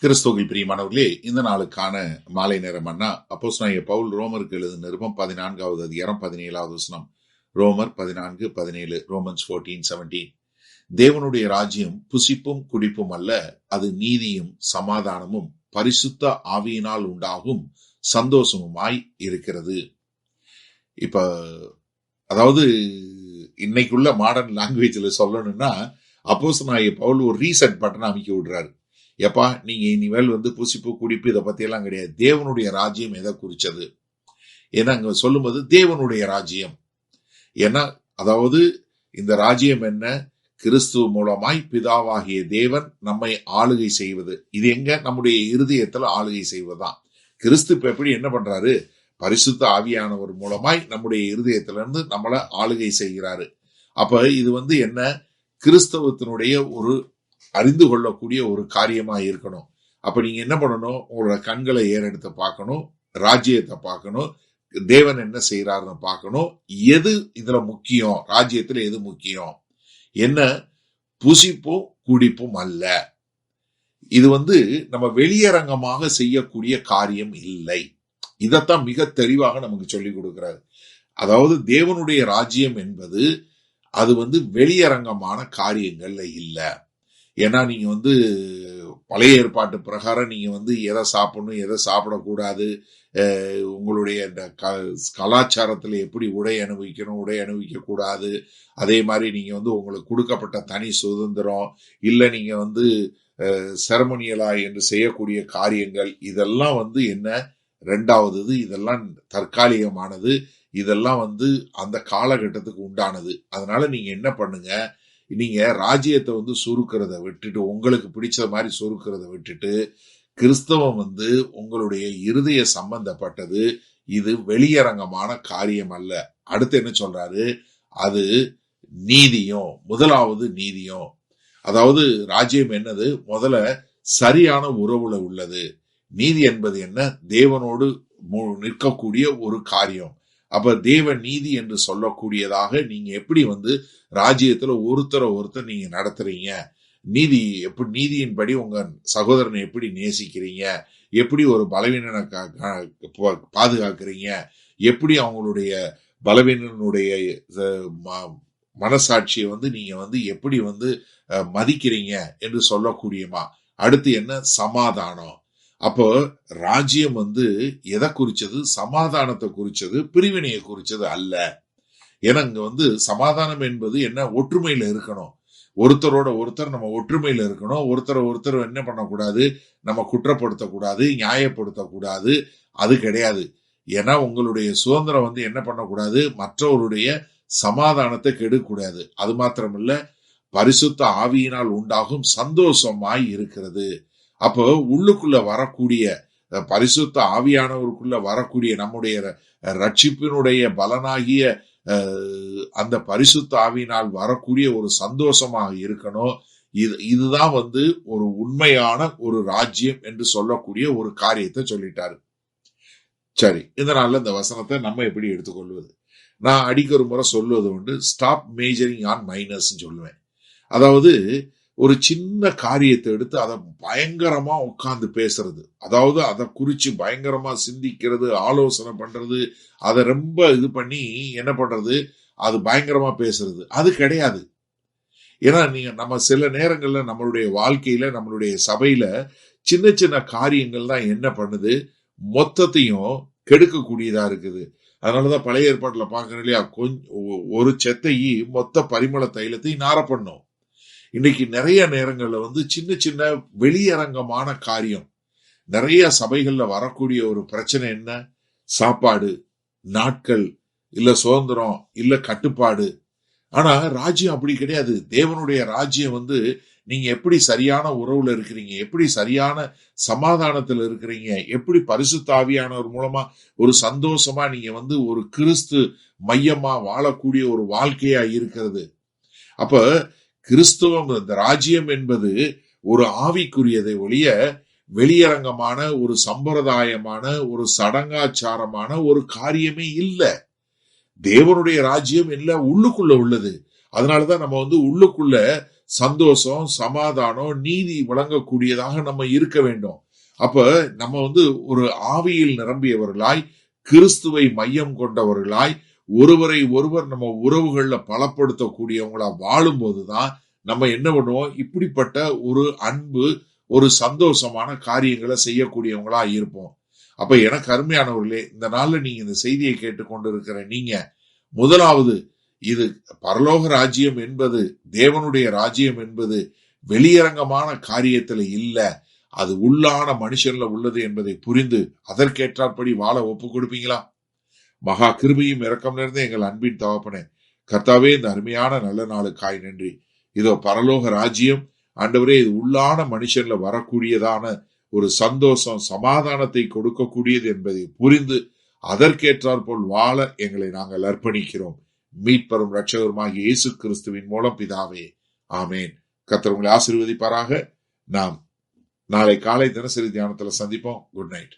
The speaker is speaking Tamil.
கிறிஸ்துவில் பிரியமானவர்களே, இந்த நாளுக்கான மாலை நேரம் அண்ணா அப்போஸ்தலனாகிய பவுல் ரோமருக்கு எழுதின நிருபம் 14வது அதிகாரம் 17வது வசனம். ரோமர் 14:17. ரோமன்ஸ் 14:17. தேவனுடைய ராஜ்யம் புசிப்பும் குடிப்பும் அல்ல, அது நீதியும் சமாதானமும் பரிசுத்த ஆவியினால் உண்டாகும் சந்தோஷமுமாய் இருக்கிறது. இப்ப அதாவது இன்னைக்குள்ள மாடர்ன் லாங்குவேஜ்ல சொல்லணும்னா, அப்போஸ்தலனாகிய பவுல் ஒரு ரீசெட் பட்டன் அமைக்க விடுறாரு. எப்பா, நீங்க இனிமேல் புசிப்பு குடிப்பு இதை பத்தி எல்லாம் கிடையாது. தேவனுடைய ராஜ்யம் எதை குறிச்சது? ஏன்னா அங்க சொல்லும்போது தேவனுடைய ராஜ்யம், ஏன்னா அதாவது இந்த ராஜ்யம் என்ன? கிறிஸ்து மூலமாய் பிதாவாகிய தேவன் நம்மை ஆளுகை செய்வது. இது எங்க? நம்முடைய இருதயத்துல ஆளுகை செய்வதுதான். கிறிஸ்து இப்ப எப்படி என்ன பண்றாரு? பரிசுத்த ஆவியானவர் மூலமாய் நம்முடைய இருதயத்திலிருந்து நம்மளை ஆளுகை செய்கிறாரு. அப்ப இது என்ன? கிறிஸ்தவத்தினுடைய ஒரு அறிந்து கொள்ளக்கூடிய ஒரு காரியமா இருக்கணும். அப்ப நீங்க என்ன பண்ணணும்? உங்களோட கண்களை ஏறெடுத்து பார்க்கணும், ராஜ்யத்தை பார்க்கணும், தேவன் என்ன செய்யறாருன்னு பார்க்கணும். எது இதுல முக்கியம்? ராஜ்யத்துல எது முக்கியம்? என்ன? புசிப்பும் குடிப்பும் அல்ல. இது நம்ம வெளியரங்கமாக செய்யக்கூடிய காரியம் இல்லை. இதத்தான் மிக தெளிவாக நமக்கு சொல்லிக் கொடுக்கிறாரு. அதாவது தேவனுடைய ராஜ்யம் என்பது அது வெளியரங்கமான காரியங்கள்ல இல்லை. ஏன்னா நீங்க பழைய ஏற்பாட்டு பிரகாரம் நீங்க எதை சாப்பிடணும், எதை சாப்பிடக்கூடாது, உங்களுடைய இந்த கலாச்சாரத்துல எப்படி உடை அனுபவிக்கணும், உடை அனுபவிக்க கூடாது, அதே மாதிரி நீங்க உங்களுக்கு கொடுக்கப்பட்ட தனி சுதந்திரம் இல்ல, நீங்க செரமோனியலா என்று செய்யக்கூடிய காரியங்கள் இதெல்லாம் என்ன? ரெண்டாவது, இதெல்லாம் தற்காலிகமானது. இதெல்லாம் அந்த காலகட்டத்துக்கு உண்டானது. அதனால நீங்க என்ன பண்ணுங்க? நீங்க ராஜ்யத்தை சுருக்கிறத விட்டுட்டு, உங்களுக்கு பிடிச்ச மாதிரி சுருக்கிறத விட்டுட்டு, கிறிஸ்தவம் உங்களுடைய இருதய சம்பந்தப்பட்டது. இது வெளியரங்கமான காரியம் அல்ல. அடுத்து என்ன சொல்றாரு? அது நீதியும். முதலாவது நீதியும். அதாவது ராஜ்யம் என்னது? முதல்ல சரியான உறவுல உள்ளது. நீதி என்பது என்ன? தேவனோடு நிற்கக்கூடிய ஒரு காரியம். அப்ப தேவ நீதி என்று சொல்லக்கூடியதாக நீங்க எப்படி ராஜ்யத்துல ஒருத்தர் நீங்க நடத்துறீங்க? நீதி எப்படி? நீதியின்படி உங்க சகோதரனை எப்படி நேசிக்கிறீங்க? எப்படி ஒரு பலவீனனை பாதுகாக்கிறீங்க? எப்படி அவங்களுடைய பலவீனனுடைய மனசாட்சியை நீங்க எப்படி மதிக்கிறீங்க என்று சொல்லக்கூடியமா? அடுத்து என்ன? சமாதானம். அப்போ ராஜ்யம் எதை குறிச்சது? சமாதானத்தை குறிச்சது, பிரிவினையை குறிச்சது அல்ல. ஏன்னா இங்க சமாதானம் என்பது என்ன? ஒற்றுமையில இருக்கணும். ஒருத்தரோட ஒருத்தர் நம்ம ஒற்றுமையில இருக்கணும். ஒருத்தர் என்ன பண்ணக்கூடாது? நம்ம குற்றப்படுத்தக்கூடாது, நியாயப்படுத்தக்கூடாது. அது கிடையாது. ஏன்னா உங்களுடைய சுதந்திரம் என்ன பண்ணக்கூடாது? மற்றவருடைய சமாதானத்தை கெடுக்கூடாது. அது மாத்திரமில்ல, பரிசுத்த ஆவியினால் உண்டாகும் சந்தோஷமாய் இருக்கிறது. அப்போ உள்ளுக்குள்ள வரக்கூடிய பரிசுத்த ஆவியானவருக்குள்ள வரக்கூடிய நம்முடைய ரட்சிப்பினுடைய பலனாகிய அந்த பரிசுத்த ஆவியினால் வரக்கூடிய ஒரு சந்தோஷமாக இருக்கணும். இதுதான் ஒரு உண்மையான ஒரு ராஜ்யம் என்று சொல்லக்கூடிய ஒரு காரியத்தை சொல்லிட்டாரு. சரி, இதனால இந்த வசனத்தை நம்ம எப்படி எடுத்துக்கொள்வது? நான் அடிக்க ஒரு முறை சொல்லுவது உண்டு, ஸ்டாப் மேஜரிங் ஆன் மைனஸ் சொல்லுவேன். அதாவது ஒரு சின்ன காரியத்தை எடுத்து அதை பயங்கரமா உட்கார்ந்து பேசுறது, அதாவது அதை குறிச்சு பயங்கரமா சிந்திக்கிறது, ஆலோசனை பண்றது, அதை ரொம்ப இது பண்ணி என்ன பண்றது, அது பயங்கரமா பேசுறது, அது கிடையாது. ஏன்னா நம்ம சில நேரங்கள்ல நம்மளுடைய வாழ்க்கையில, நம்மளுடைய சபையில சின்ன சின்ன காரியங்கள் தான் என்ன பண்ணுது? மொத்தத்தையும் கெடுக்கக்கூடியதா இருக்குது. அதனாலதான் பழைய ஏற்பாட்டுல பாக்குறோம் இல்லையா, ஒரு செத்தையை மொத்த பரிமள தைலத்தையும் நார பண்ணும். இன்னைக்கு நிறைய நேரங்கள்ல சின்ன சின்ன வெளியரங்கமான காரியம், நிறைய சபைகள்ல வரக்கூடிய ஒரு பிரச்சனை என்ன? சாப்பாடு, நாட்கள், இல்ல சுதந்திரம், இல்ல கட்டுப்பாடு. ஆனா ராஜ்யம் அப்படி கிடையாது. தேவனுடைய ராஜ்யம் நீங்க எப்படி சரியான உறவுல இருக்கிறீங்க, எப்படி சரியான சமாதானத்துல இருக்கிறீங்க, எப்படி பரிசுத்த ஆவியானவர் மூலமா ஒரு சந்தோஷமா நீங்க ஒரு கிறிஸ்து மையமா வாழக்கூடிய ஒரு வாழ்க்கையா இருக்கிறது. அப்ப கிறிஸ்துவம், இந்த ராஜ்யம் என்பது ஒரு ஆவிக்குரியதை ஒழிய வெளியரங்கமான ஒரு சம்பிரதாயமான ஒரு சடங்காச்சாரமான ஒரு காரியமே இல்லை. தேவனுடைய ராஜ்யம் இல்ல, உள்ளுக்குள்ள உள்ளது. அதனாலதான் நம்ம உள்ளுக்குள்ள சந்தோஷம், சமாதானம், நீதி வழங்கக்கூடியதாக நம்ம இருக்க வேண்டும். அப்ப நம்ம ஒரு ஆவியில் நிரம்பியவர்களாய், கிறிஸ்துவை மையம் கொண்டவர்களாய், ஒருவரை ஒருவர் நம்ம உறவுகள்ல பலப்படுத்தக்கூடியவங்களா வாழும் போதுதான் நம்ம என்ன பண்ணுவோம், இப்படிப்பட்ட ஒரு அன்பு, ஒரு சந்தோஷமான காரியங்களை செய்யக்கூடியவங்களா இருப்போம். அப்ப எனக்கு அருமையானவர்களே, இந்த நாள்ல நீங்க இந்த செய்தியை கேட்டுக்கொண்டிருக்கிற நீங்க, முதலாவது இது பரலோக ராஜ்யம் என்பது, தேவனுடைய ராஜ்யம் என்பது வெளியரங்கமான காரியத்துல இல்ல, அது உள்ளான மனுஷன்ல உள்ளது என்பதை புரிந்து அதற்கேற்றாற்படி வாழ ஒப்பு கொடுப்பீங்களா? மகா கிருபையும் இரக்கம் நிறைந்த எங்கள் அன்பின் தகப்பனே, கர்த்தாவே, இந்த அருமையான நல்ல நாளுக்காய் நன்றி. இதோ பரலோக ராஜ்யம் ஆண்டவரே, இது உள்ளான மனுஷன்ல வரக்கூடியதான ஒரு சந்தோஷம், சமாதானத்தை கொடுக்கக்கூடியது என்பதை புரிந்து அதற்கேற்றாற் போல் வாழ எங்களை நாங்கள் அர்ப்பணிக்கிறோம். மீட்பரும் இரட்சகருமாகிய இயேசு கிறிஸ்துவின் மூலம் பிதாவே, ஆமேன். கர்த்தர் உங்களை ஆசீர்வதிப்பாராக. நாம் நாளை காலை தினசரி தியானத்துல சந்திப்போம். Good night.